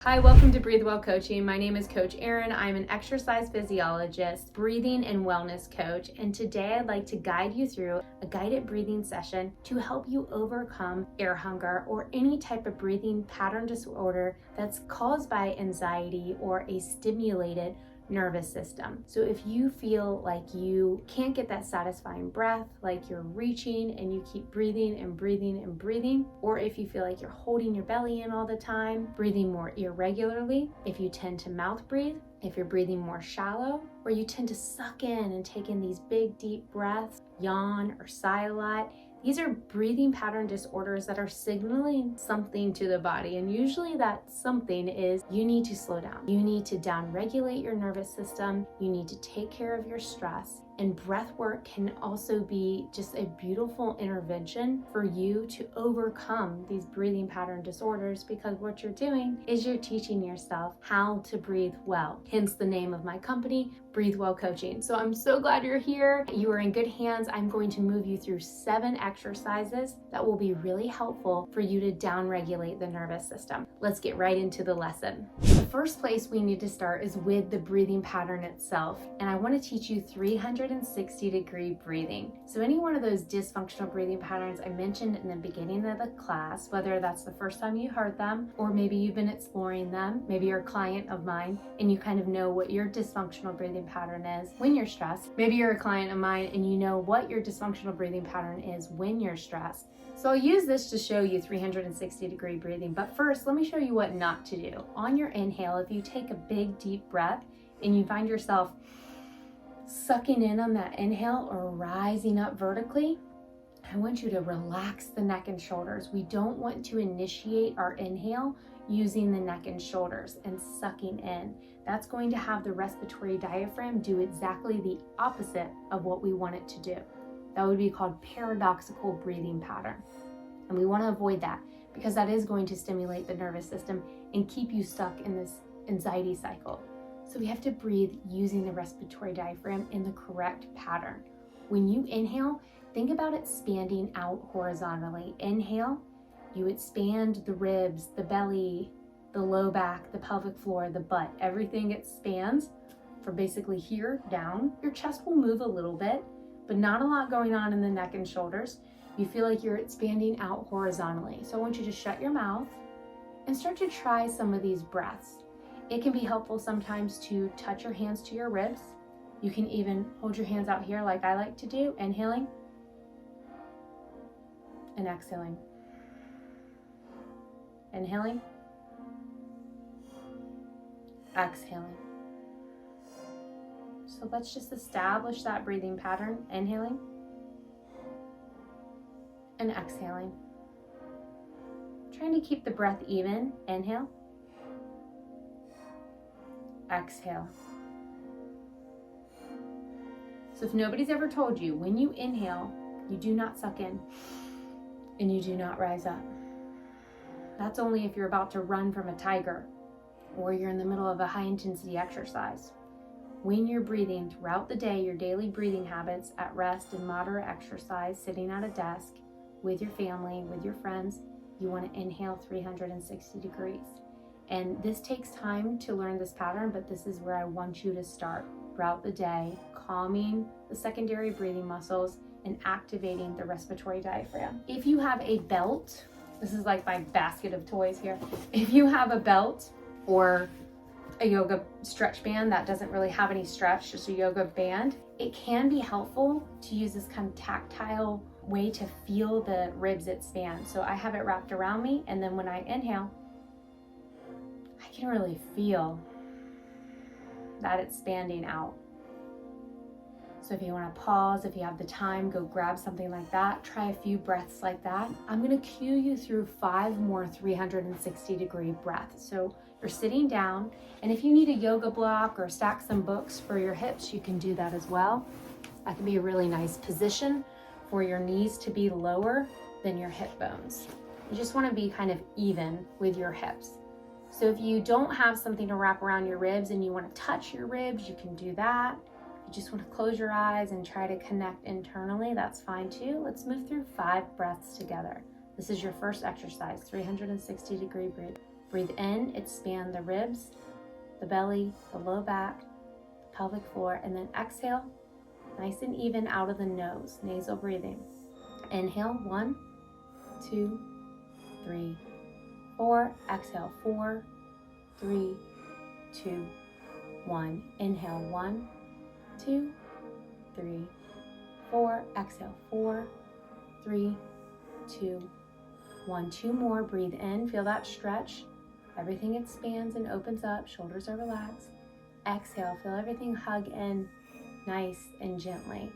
Hi, welcome to Breathe Well Coaching. My name is Coach Erin. I'm an exercise physiologist, breathing and wellness coach, and today I'd like to guide you through a guided breathing session to help you overcome air hunger or any type of breathing pattern disorder that's caused by anxiety or a stimulated nervous system. So if you feel like you can't get that satisfying breath, like you're reaching and you keep breathing and breathing and breathing, or if you feel like you're holding your belly in all the time, breathing more irregularly, if you tend to mouth breathe, if you're breathing more shallow, or you tend to suck in and take in these big deep breaths, yawn or sigh a lot, these are breathing pattern disorders that are signaling something to the body. And usually that something is you need to slow down. You need to down-regulate your nervous system. You need to take care of your stress. And breath work can also be just a beautiful intervention for you to overcome these breathing pattern disorders, because what you're doing is you're teaching yourself how to breathe well. Hence the name of my company, Breathe Well Coaching. So I'm so glad you're here. You are in good hands. I'm going to move you through 7 exercises that will be really helpful for you to down-regulate the nervous system. Let's get right into the lesson. The first place we need to start is with the breathing pattern itself. And I want to teach you 360-degree breathing. So any one of those dysfunctional breathing patterns I mentioned in the beginning of the class, whether that's the first time you heard them, or maybe you've been exploring them, maybe you're a client of mine and you kind of know what your dysfunctional breathing pattern is when you're stressed. Maybe you're a client of mine and you know what your dysfunctional breathing pattern is when you're stressed. So I'll use this to show you 360-degree breathing, but first let me show you what not to do. On your inhale, if you take a big deep breath and you find yourself sucking in on that inhale or rising up vertically, I want you to relax the neck and shoulders. We don't want to initiate our inhale using the neck and shoulders and sucking in. That's going to have the respiratory diaphragm do exactly the opposite of what we want it to do. That would be called paradoxical breathing pattern. And we want to avoid that because that is going to stimulate the nervous system and keep you stuck in this anxiety cycle. So we have to breathe using the respiratory diaphragm in the correct pattern. When you inhale, think about expanding out horizontally. Inhale, you expand the ribs, the belly, the low back, the pelvic floor, the butt. Everything expands from basically here down. Your chest will move a little bit, but not a lot going on in the neck and shoulders. You feel like you're expanding out horizontally. So I want you to shut your mouth and start to try some of these breaths. It can be helpful sometimes to touch your hands to your ribs. You can even hold your hands out here like I like to do, inhaling and exhaling. Inhaling, exhaling. So let's just establish that breathing pattern, inhaling and exhaling. Trying to keep the breath even, inhale, exhale. So if nobody's ever told you, when you inhale, you do not suck in and you do not rise up. That's only if you're about to run from a tiger or you're in the middle of a high intensity exercise. When you're breathing throughout the day, your daily breathing habits, at rest and moderate exercise, sitting at a desk with your family, with your friends, you want to inhale 360 degrees. And this takes time to learn this pattern, but this is where I want you to start throughout the day, calming the secondary breathing muscles and activating the respiratory diaphragm. If you have a belt, this is like my basket of toys here. If you have a belt or a yoga stretch band that doesn't really have any stretch, just a yoga band, it can be helpful to use this kind of tactile way to feel the ribs expand. So I have it wrapped around me, and then when I inhale, I can really feel that expanding out. So if you want to pause, if you have the time, go grab something like that. Try a few breaths like that. I'm going to cue you through 5 more 360-degree breaths. So you're sitting down, and if you need a yoga block or stack some books for your hips, you can do that as well. That can be a really nice position for your knees to be lower than your hip bones. You just want to be kind of even with your hips. So if you don't have something to wrap around your ribs and you want to touch your ribs, you can do that. If you just want to close your eyes and try to connect internally, that's fine too. Let's move through 5 breaths together. This is your first exercise, 360-degree breathing. Breathe in, expand the ribs, the belly, the low back, the pelvic floor, and then exhale, nice and even out of the nose, nasal breathing. Inhale, 1, 2, 3, 4. Exhale, 4, 3, 2, 1. Inhale, 1, 2, 3, 4. Exhale, 4, 3, 2, 1. 2 more. Breathe in, feel that stretch. Everything expands and opens up, shoulders are relaxed. Exhale, feel everything hug in nice and gently.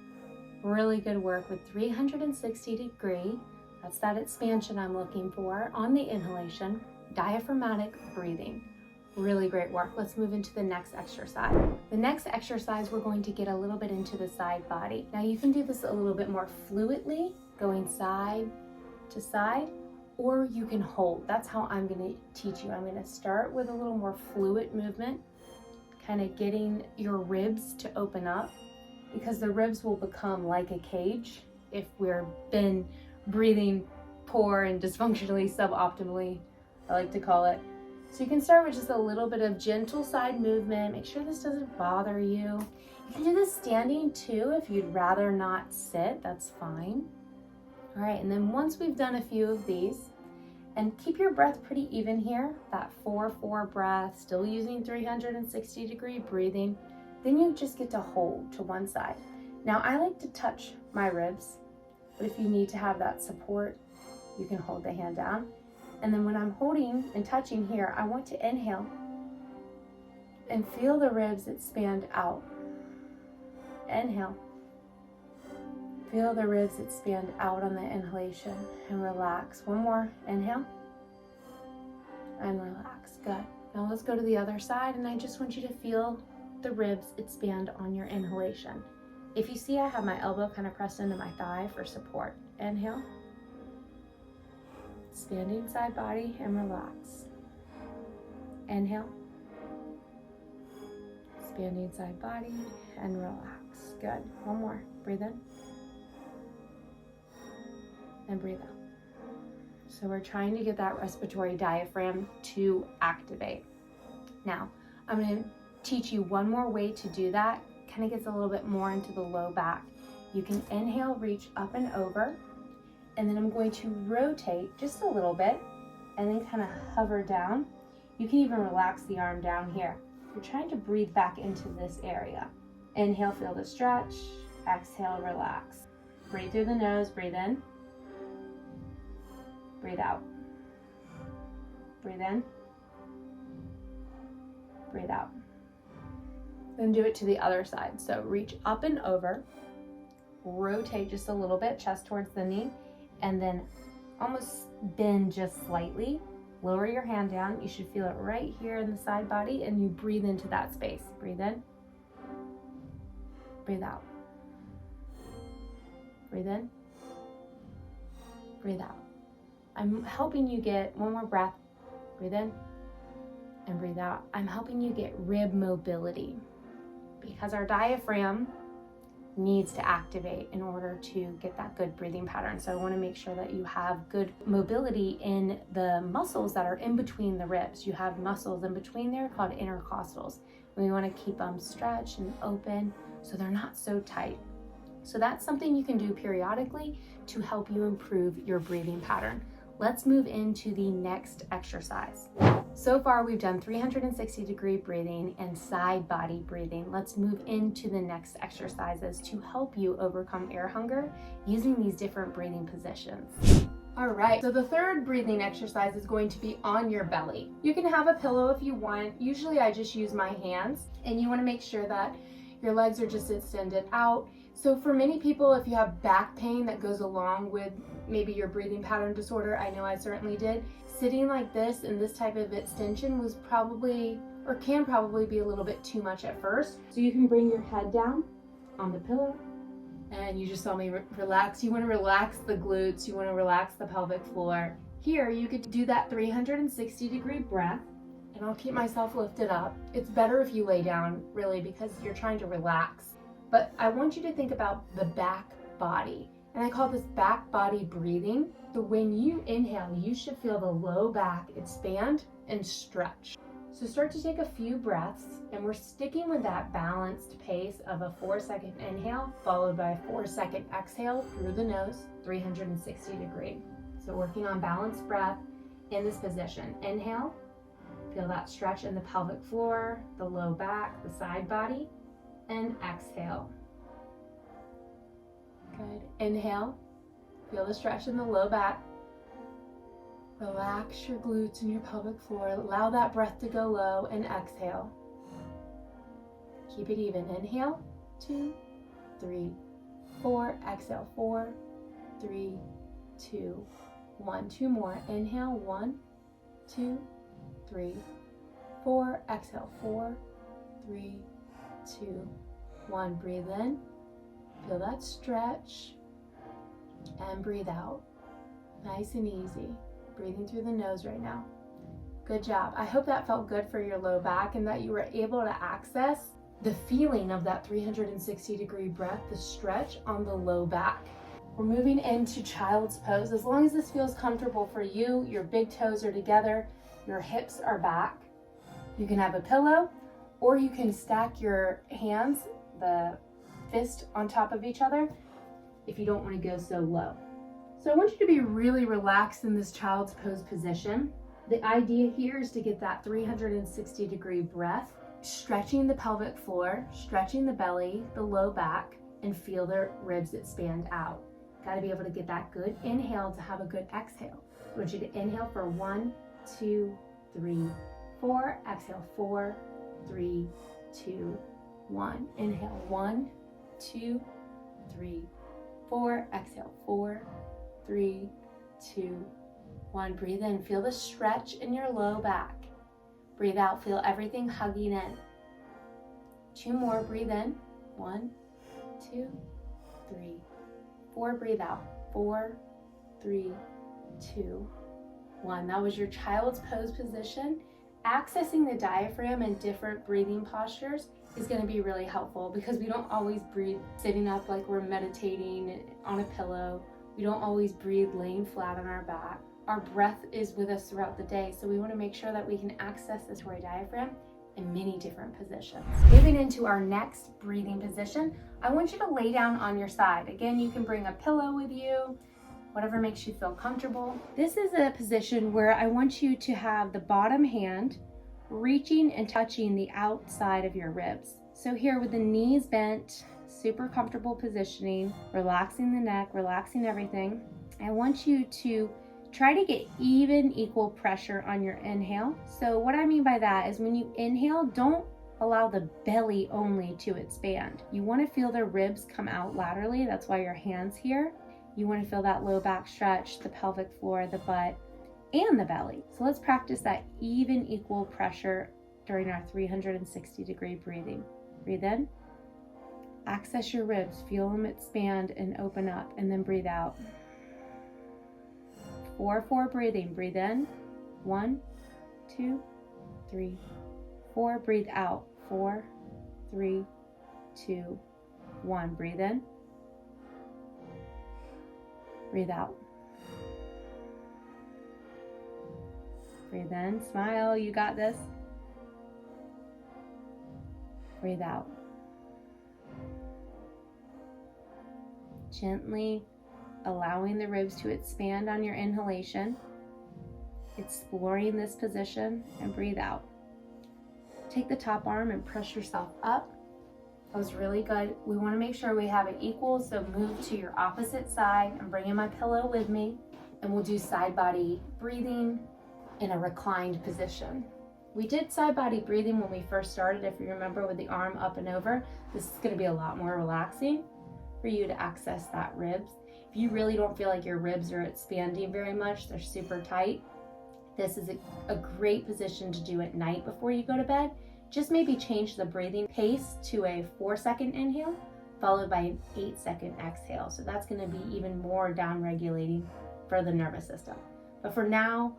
Really good work with 360 degree. That's that expansion I'm looking for on the inhalation. Diaphragmatic breathing. Really great work. Let's move into the next exercise. The next exercise, we're going to get a little bit into the side body. Now you can do this a little bit more fluidly, going side to side, or you can hold. That's how I'm going to teach you. I'm going to start with a little more fluid movement, kind of getting your ribs to open up, because the ribs will become like a cage if we've been breathing poor and dysfunctionally, suboptimally, I like to call it. So you can start with just a little bit of gentle side movement. Make sure this doesn't bother you. You can do this standing too if you'd rather not sit, that's fine. All right, and then once we've done a few of these, and keep your breath pretty even here, that 4-4 breath, still using 360 degree breathing, then you just get to hold to one side. Now I like to touch my ribs, but if you need to have that support, you can hold the hand down. And then when I'm holding and touching here, I want to inhale and feel the ribs expand out. Inhale. Feel the ribs expand out on the inhalation and relax. One more. Inhale and relax. Good. Now let's go to the other side, and I just want you to feel the ribs expand on your inhalation. If you see, I have my elbow kind of pressed into my thigh for support. Inhale. Expanding side body and relax. Inhale. Expanding side body and relax. Good. One more. Breathe in. And breathe out. So we're trying to get that respiratory diaphragm to activate. Now, I'm going to teach you one more way to do that. Kind of gets a little bit more into the low back. You can inhale, reach up and over, and then I'm going to rotate just a little bit and then kind of hover down. You can even relax the arm down here. You're trying to breathe back into this area. Inhale, feel the stretch. Exhale, relax. Breathe through the nose, breathe in. Breathe out. Breathe in. Breathe out. Then do it to the other side. So reach up and over, rotate just a little bit, chest towards the knee, and then almost bend just slightly. Lower your hand down. You should feel it right here in the side body, and you breathe into that space. Breathe in. Breathe out. Breathe in. Breathe out. I'm helping you get one more breath. Breathe in and breathe out. I'm helping you get rib mobility, because our diaphragm needs to activate in order to get that good breathing pattern. So I want to make sure that you have good mobility in the muscles that are in between the ribs. You have muscles in between there called intercostals. We want to keep them stretched and open so they're not so tight. So that's something you can do periodically to help you improve your breathing pattern. Let's move into the next exercise. So far, we've done 360 degree breathing and side body breathing. Let's move into the next exercises to help you overcome air hunger using these different breathing positions. All right, so the third breathing exercise is going to be on your belly. You can have a pillow if you want. Usually I just use my hands, and you want to make sure that your legs are just extended out. So for many people, if you have back pain that goes along with maybe your breathing pattern disorder, I know I certainly did, sitting like this in this type of extension was probably, or can probably be a little bit too much at first. So you can bring your head down on the pillow, and you just saw me relax. You want to relax the glutes, you want to relax the pelvic floor. Here, you could do that 360 degree breath, and I'll keep myself lifted up. It's better if you lay down, really, because you're trying to relax. But I want you to think about the back body. And I call this back body breathing. So when you inhale, you should feel the low back expand and stretch. So start to take a few breaths, and we're sticking with that balanced pace of a 4-second inhale followed by a 4-second exhale through the nose, 360 degree. So working on balanced breath in this position. Inhale, feel that stretch in the pelvic floor, the low back, the side body, and exhale. Good. Inhale, feel the stretch in the low back. Relax your glutes and your pelvic floor. Allow that breath to go low, and exhale. Keep it even. Inhale, 2, 3, 4. Exhale, 4, 3, 2, 1. 2 more. Inhale, 1, 2, 3, 4. Exhale, 4, 3, 2, 1. Breathe in. Feel that stretch. And breathe out. Nice and easy. Breathing through the nose right now. Good job. I hope that felt good for your low back and that you were able to access the feeling of that 360 degree breath, the stretch on the low back. We're moving into child's pose. As long as this feels comfortable for you, your big toes are together, your hips are back. You can have a pillow, or you can stack your hands, the fist on top of each other, if you don't want to go so low. So I want you to be really relaxed in this child's pose position. The idea here is to get that 360 degree breath, stretching the pelvic floor, stretching the belly, the low back, and feel the ribs expand out. Got to be able to get that good inhale to have a good exhale. I want you to inhale for 1, 2, 3, 4. Exhale, 4, 3, 2, 1. Inhale, 1, 2, 3, 4. Exhale, 4, 3, 2, 1. Breathe in. Feel the stretch in your low back. Breathe out. Feel everything hugging in. 2 more. Breathe in. 1, 2, 3, 4. Breathe out. 4, 3, 2, 1. That was your child's pose position. Accessing the diaphragm in different breathing postures is going to be really helpful because we don't always breathe sitting up like we're meditating on a pillow. We don't always breathe laying flat on our back. Our breath is with us throughout the day, so we want to make sure that we can access the respiratory diaphragm in many different positions. Moving into our next breathing position, I want you to lay down on your side. Again, you can bring a pillow with you, whatever makes you feel comfortable. This is a position where I want you to have the bottom hand reaching and touching the outside of your ribs. So here with the knees bent, super comfortable positioning, relaxing the neck, relaxing everything. I want you to try to get even equal pressure on your inhale. So what I mean by that is when you inhale, don't allow the belly only to expand. You want to feel the ribs come out laterally. That's why your hand's here. You want to feel that low back stretch, the pelvic floor, the butt, and the belly. So let's practice that even equal pressure during our 360 degree breathing. Breathe in. Access your ribs, feel them expand and open up, and then breathe out. 4-4 breathing. Breathe in. 1, 2, 3, 4. Breathe out. 4, 3, 2, 1. Breathe in. Breathe out. Breathe in. Smile. You got this. Breathe out. Gently allowing the ribs to expand on your inhalation, exploring this position, and breathe out. Take the top arm and press yourself up. That was really good. We want to make sure we have it equal, so move to your opposite side. I'm bringing my pillow with me, and we'll do side body breathing in a reclined position. We did side body breathing when we first started, if you remember, with the arm up and over. This is going to be a lot more relaxing for you to access that ribs. If you really don't feel like your ribs are expanding very much, they're super tight, this is a great position to do at night before you go to bed. Just maybe change the breathing pace to a 4-second inhale followed by an 8-second exhale. So that's going to be even more down regulating for the nervous system. But for now,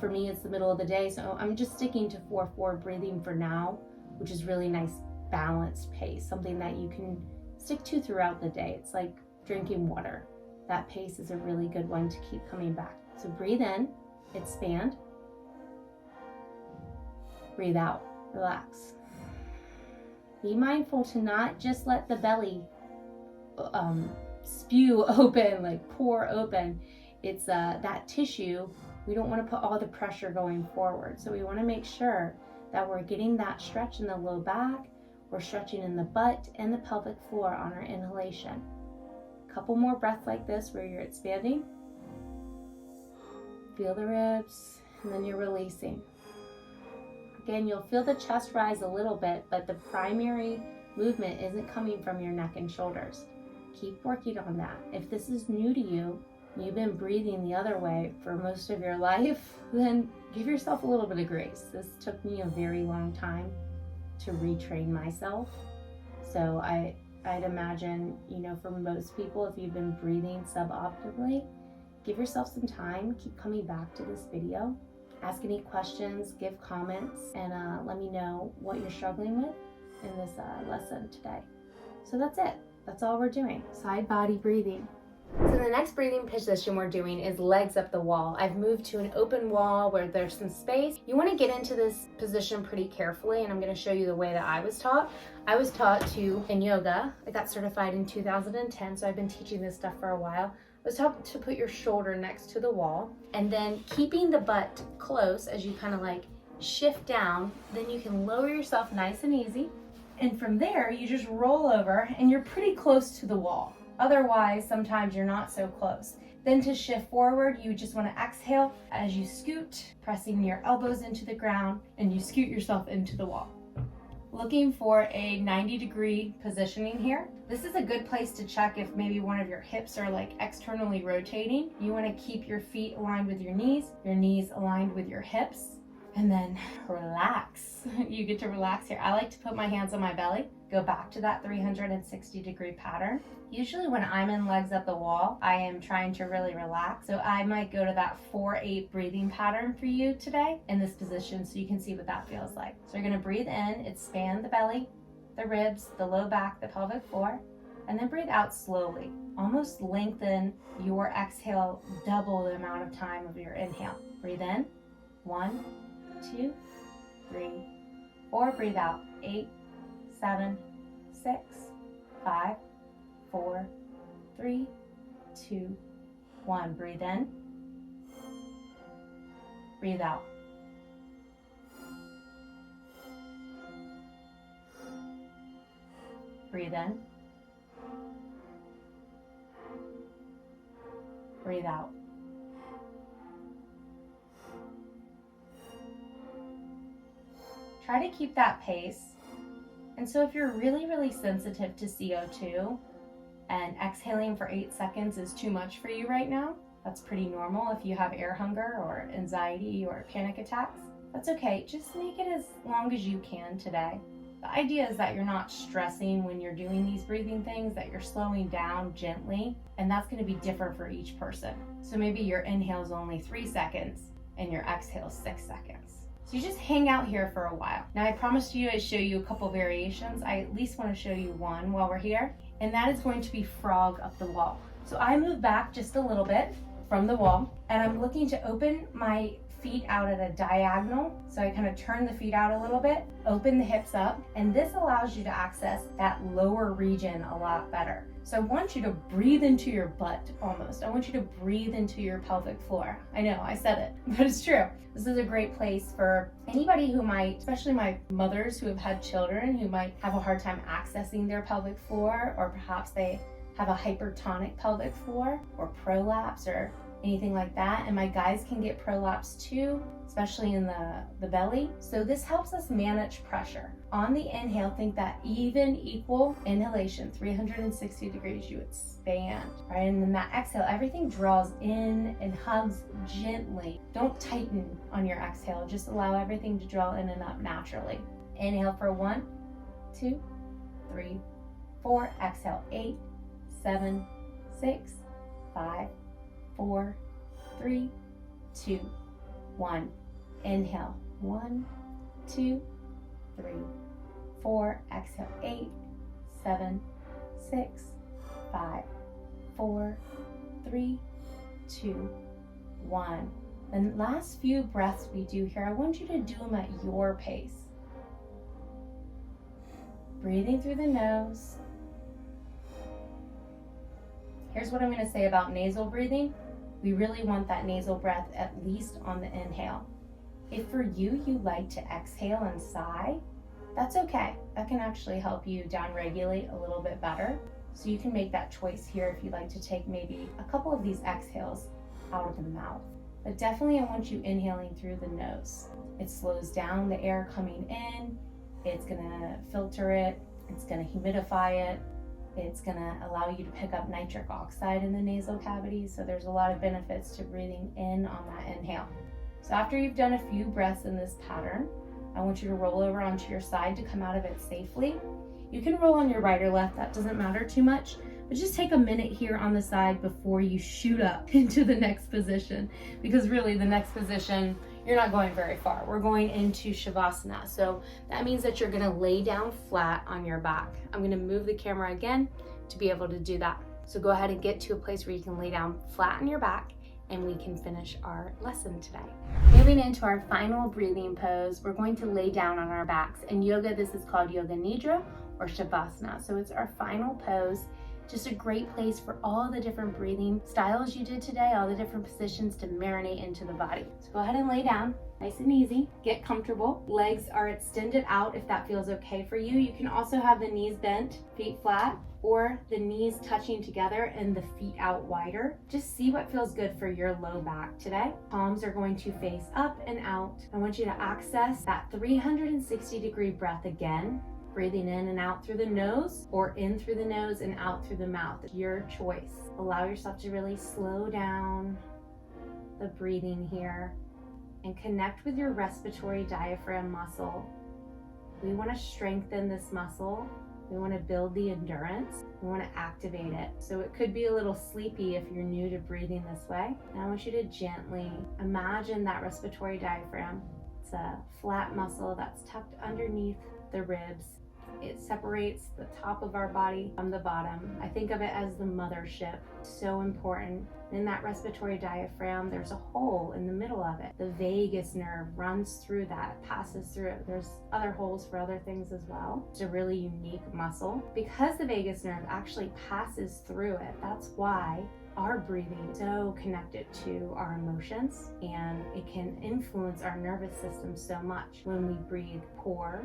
for me, it's the middle of the day, so I'm just sticking to 4-4 breathing for now, which is really nice balanced pace, something that you can stick to throughout the day. It's like drinking water. That pace is a really good one to keep coming back. So breathe in, expand. Breathe out, relax. Be mindful to not just let the belly spew open, like pour open. It's that tissue. We don't want to put all the pressure going forward. So we want to make sure that we're getting that stretch in the low back. We're stretching in the butt and the pelvic floor on our inhalation. A couple more breaths like this where you're expanding. Feel the ribs, and then you're releasing. Again, you'll feel the chest rise a little bit, but the primary movement isn't coming from your neck and shoulders. Keep working on that. If this is new to you, you've been breathing the other way for most of your life, then give yourself a little bit of grace. This took me a very long time to retrain myself. So I'd imagine, for most people, if you've been breathing suboptimally, give yourself some time, keep coming back to this video. Ask any questions, give comments, and let me know what you're struggling with in this lesson today. So that's it. That's all we're doing. Side body breathing. So the next breathing position we're doing is legs up the wall. I've moved to an open wall where there's some space. You want to get into this position pretty carefully, and I'm going to show you the way that I was taught. I was taught in yoga. I got certified in 2010, so I've been teaching this stuff for a while. I was taught to put your shoulder next to the wall, and then keeping the butt close as you kind of like shift down, then you can lower yourself nice and easy. And from there, you just roll over and you're pretty close to the wall. Otherwise, sometimes you're not so close. Then to shift forward, you just want to exhale as you scoot, pressing your elbows into the ground, and you scoot yourself into the wall. Looking for a 90-degree positioning here. This is a good place to check if maybe one of your hips are like externally rotating. You want to keep your feet aligned with your knees aligned with your hips, and then relax. You get to relax here. I like to put my hands on my belly, go back to that 360-degree pattern. Usually when I'm in legs up the wall, I am trying to really relax. So I might go to that 4-8 breathing pattern for you today in this position so you can see what that feels like. So you're gonna breathe in, expand the belly, the ribs, the low back, the pelvic floor, and then breathe out slowly. Almost lengthen your exhale, double the amount of time of your inhale. Breathe in, 1, 2, 3, 4. Breathe out, 8, 7, 6, 5, 4, 3, 2, 1. Breathe in. Breathe out. Breathe in. Breathe out. Try to keep that pace. And so if you're really, really sensitive to CO2 and exhaling for 8 seconds is too much for you right now, that's pretty normal. If you have air hunger or anxiety or panic attacks, that's okay. Just make it as long as you can today. The idea is that you're not stressing when you're doing these breathing things, that you're slowing down gently, and that's going to be different for each person. So maybe your inhale is only 3 seconds and your exhale is 6 seconds. So you just hang out here for a while. Now I promised you I'd show you a couple variations. I at least want to show you one while we're here, and that is going to be frog up the wall. So I move back just a little bit from the wall, and I'm looking to open my feet out at a diagonal. So I kind of turn the feet out a little bit, open the hips up, and this allows you to access that lower region a lot better. So I want you to breathe into your butt almost. I want you to breathe into your pelvic floor. I know, I said it, but it's true. This is a great place for anybody who might, especially my mothers who have had children, who might have a hard time accessing their pelvic floor, or perhaps they have a hypertonic pelvic floor or prolapse or anything like that. And my guys can get prolapse too, especially in the belly. So this helps us manage pressure. On the inhale, think that even, equal inhalation, 360 degrees, you expand, right? And then that exhale, everything draws in and hugs gently. Don't tighten on your exhale. Just allow everything to draw in and up naturally. Inhale for 1, 2, 3, 4. Exhale, 8, 7, 6, 5, 4, 3, 2, 1. Inhale, 1, 2, 3, 4. Exhale, 8, 7, 6, 5, 4, 3, 2, 1. The last few breaths we do here, I want you to do them at your pace. Breathing through the nose. Here's what I'm going to say about nasal breathing. We really want that nasal breath at least on the inhale. If for you like to exhale and sigh, that's okay. That can actually help you downregulate a little bit better. So you can make that choice here if you'd like to take maybe a couple of these exhales out of the mouth. But definitely I want you inhaling through the nose. It slows down the air coming in. It's gonna filter it. It's gonna humidify it. It's gonna allow you to pick up nitric oxide in the nasal cavity. So there's a lot of benefits to breathing in on that inhale. So after you've done a few breaths in this pattern, I want you to roll over onto your side to come out of it safely. You can roll on your right or left, that doesn't matter too much, but just take a minute here on the side before you shoot up into the next position, because really the next position, you're not going very far. We're going into Shavasana. So that means that you're gonna lay down flat on your back. I'm gonna move the camera again to be able to do that. So go ahead and get to a place where you can lay down flat on your back and we can finish our lesson today. Moving into our final breathing pose, we're going to lay down on our backs. In yoga, this is called Yoga Nidra or Shavasana. So it's our final pose. Just a great place for all the different breathing styles you did today, all the different positions to marinate into the body. So go ahead and lay down, nice and easy. Get comfortable. Legs are extended out if that feels okay for you. You can also have the knees bent, feet flat, or the knees touching together and the feet out wider. Just see what feels good for your low back today. Palms are going to face up and out. I want you to access that 360-degree breath again. Breathing in and out through the nose or in through the nose and out through the mouth. It's your choice. Allow yourself to really slow down the breathing here and connect with your respiratory diaphragm muscle. We want to strengthen this muscle. We want to build the endurance. We want to activate it. So it could be a little sleepy if you're new to breathing this way. And I want you to gently imagine that respiratory diaphragm. It's a flat muscle that's tucked underneath the ribs. It separates the top of our body from the bottom. I think of it as the mothership. So important. In that respiratory diaphragm, there's a hole in the middle of it. The vagus nerve runs through that, passes through it. There's other holes for other things as well. It's a really unique muscle. Because the vagus nerve actually passes through it, that's why our breathing is so connected to our emotions, and it can influence our nervous system so much. When we breathe poor,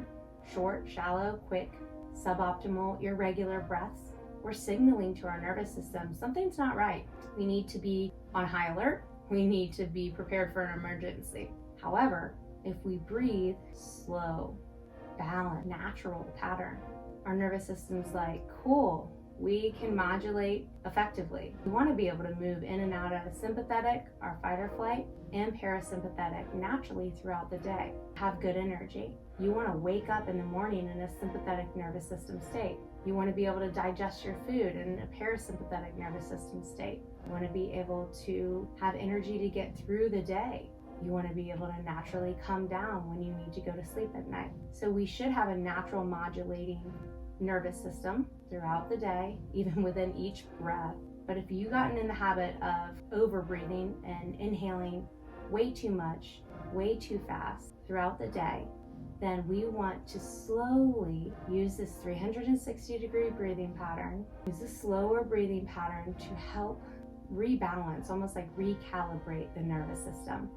short, shallow, quick, suboptimal, irregular breaths, we're signaling to our nervous system something's not right. We need to be on high alert. We need to be prepared for an emergency. However, if we breathe slow, balanced, natural pattern, our nervous system's like, cool, we can modulate effectively. We want to be able to move in and out of sympathetic, our fight or flight, and parasympathetic naturally throughout the day. Have good energy. You want to wake up in the morning in a sympathetic nervous system state. You want to be able to digest your food in a parasympathetic nervous system state. You want to be able to have energy to get through the day. You want to be able to naturally come down when you need to go to sleep at night. So we should have a natural modulating nervous system throughout the day, even within each breath. But if you've gotten in the habit of over breathing and inhaling way too much, way too fast throughout the day, then we want to slowly use this 360-degree breathing pattern, use a slower breathing pattern to help rebalance, almost like recalibrate the nervous system.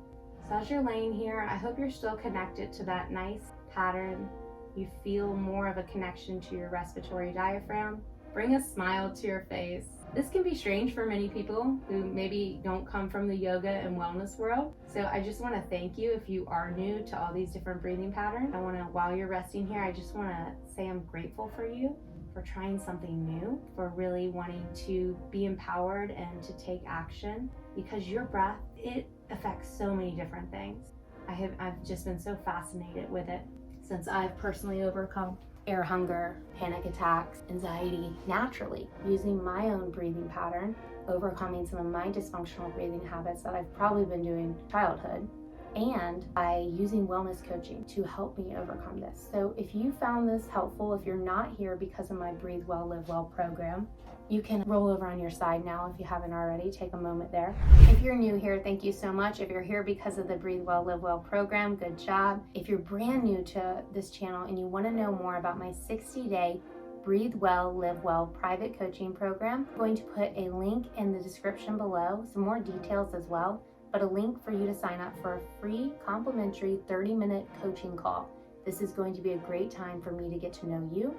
So as you're laying here, I hope you're still connected to that nice pattern. You feel more of a connection to your respiratory diaphragm. Bring a smile to your face. This can be strange for many people who maybe don't come from the yoga and wellness world. So I just want to thank you if you are new to all these different breathing patterns. I want to, while you're resting here, I just want to say I'm grateful for you for trying something new, for really wanting to be empowered and to take action, because your breath, it affects so many different things. I've just been so fascinated with it since I've personally overcome air hunger, panic attacks, anxiety naturally using my own breathing pattern, overcoming some of my dysfunctional breathing habits that I've probably been doing childhood. and by using wellness coaching to help me overcome this. So if you found this helpful, if you're not here because of my Breathe Well, Live Well program, you can roll over on your side now if you haven't already. Take a moment there. If you're new here, thank you so much. If you're here because of the Breathe Well, Live Well program, good job. If you're brand new to this channel and you want to know more about my 60-day Breathe Well, Live Well private coaching program, I'm going to put a link in the description below, some more details as well, but a link for you to sign up for a free complimentary 30-minute coaching call. This is going to be a great time for me to get to know you,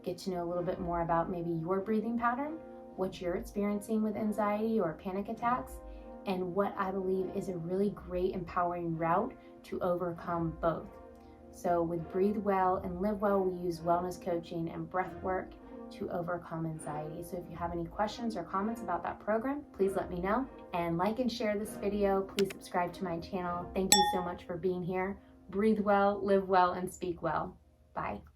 get to know a little bit more about maybe your breathing pattern, what you're experiencing with anxiety or panic attacks, and what I believe is a really great empowering route to overcome both. So with Breathe Well and Live Well, we use wellness coaching and breath work to overcome anxiety. So if you have any questions or comments about that program, please let me know. And like and share this video. Please subscribe to my channel. Thank you so much for being here. Breathe well, live well, and speak well. Bye.